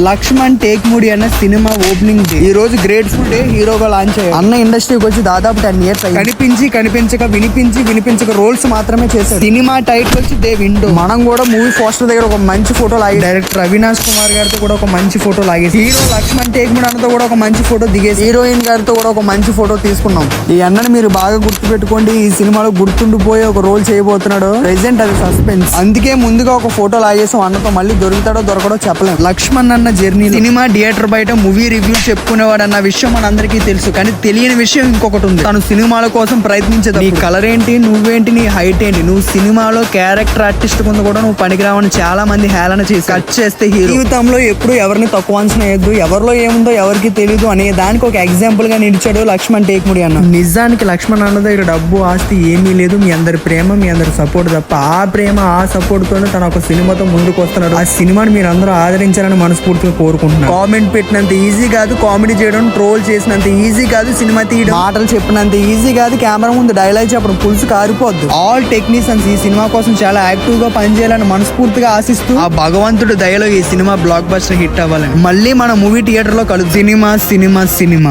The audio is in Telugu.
లక్ష్మణ్ టేక్మూడి అన్న సినిమా ఓపెనింగ్ డే ఈ రోజు గ్రేట్ఫుల్ డే హీరోగా లాంచ్ అయ్యారు. అన్న ఇండస్ట్రీకి వచ్చి దాదాపు 10 years కనిపించక వినిపించక రోల్స్ మాత్రమే చేశారు. సినిమా టైటిల్ వచ్చి దే విండో. మనం కూడా మూవీ పోస్టర్ దగ్గర ఒక మంచి ఫోటో లాగి, డైరెక్టర్ అవినాష్ కుమార్ గారితో కూడా ఒక మంచి ఫోటో లాగేసి, హీరో లక్ష్మణ్ టేక్మూడి అన్నతో కూడా ఒక మంచి ఫోటో దిగేసి, హీరోయిన్ గారితో కూడా ఒక మంచి ఫోటో తీసుకున్నాం. ఈ అన్నని మీరు బాగా గుర్తు పెట్టుకోండి. ఈ సినిమాలో గుర్తుండిపోయే ఒక రోల్ చేయబోతున్నాడు. ప్రెసెంట్ అది సస్పెన్స్. అందుకే ముందుగా ఒక ఫోటో లాగేసాం. అన్నతో మళ్ళీ దొరుకుతాడో దొరకడో చెప్పలేం. లక్ష్మణ్ అన్న జర్నీ సినిమా థియేటర్ బయట మూవీ రివ్యూ చెప్పుకునేవాడు అన్న విషయం మనందరికీ తెలుసు. కానీ తెలియని విషయం ఇంకొకటి ఉంది. తను సినిమాల కోసం ప్రయత్నించేది. నీ కలర్ ఏంటి, నువ్వేంటి, నీ హైట్ ఏంటి, నువ్వు సినిమాలో క్యారెక్టర్ ఆర్టిస్ట్ కింద కూడా నువ్వు పనికిరావని చాలా మంది హేళన చేసి కట్ చేస్తే హీరో జీవితంలో ఎప్పుడు ఎవరిని తక్కువ అంచనా వేయద్దు, ఎవరిలో ఏముందో ఎవరికి తెలియదు అనే దానికి ఒక ఎగ్జాంపుల్ గా నిలిచాడు లక్ష్మణ్ టేక్మూడి అన్న. నిజానికి లక్ష్మణ్ అన్న దగ్గర డబ్బు ఆస్తి ఏమీ లేదు. మీ అందరి ప్రేమ, మీ అందరి సపోర్ట్ తప్ప. ఆ ప్రేమ, ఆ సపోర్ట్ తోనే తన ఒక సినిమాతో ముందుకు వస్తున్నాడు. ఆ సినిమాని మీరు అందరూ ఆదరించాలని మనస్ఫూర్తిగా కోరుకుంటున్నాను. కామెంట్ పెట్టినంత ఈజీ కాదు కామెడీ చేయడం, ట్రోల్ చేసినంత ఈజీ కాదు సినిమా తీయడం, మాటలు చెప్పినంత ఈజీ కాదు కెమెరా ముందు డైలాగ్ చెప్పడం పులుసు కారిపోద్దు. ఆల్ టెక్నీషియన్స్ ఈ సినిమా కోసం చాలా యాక్టివ్ గా పనిచేయాలని మనస్ఫూర్తిగా ఆశిస్తూ, ఆ భగవంతుడి దయలో ఈ సినిమా బ్లాక్ బస్టర్ హిట్ అవ్వాలని. మళ్ళీ మన మూవీ థియేటర్ లో కలుగు. Cinema cinema cinema.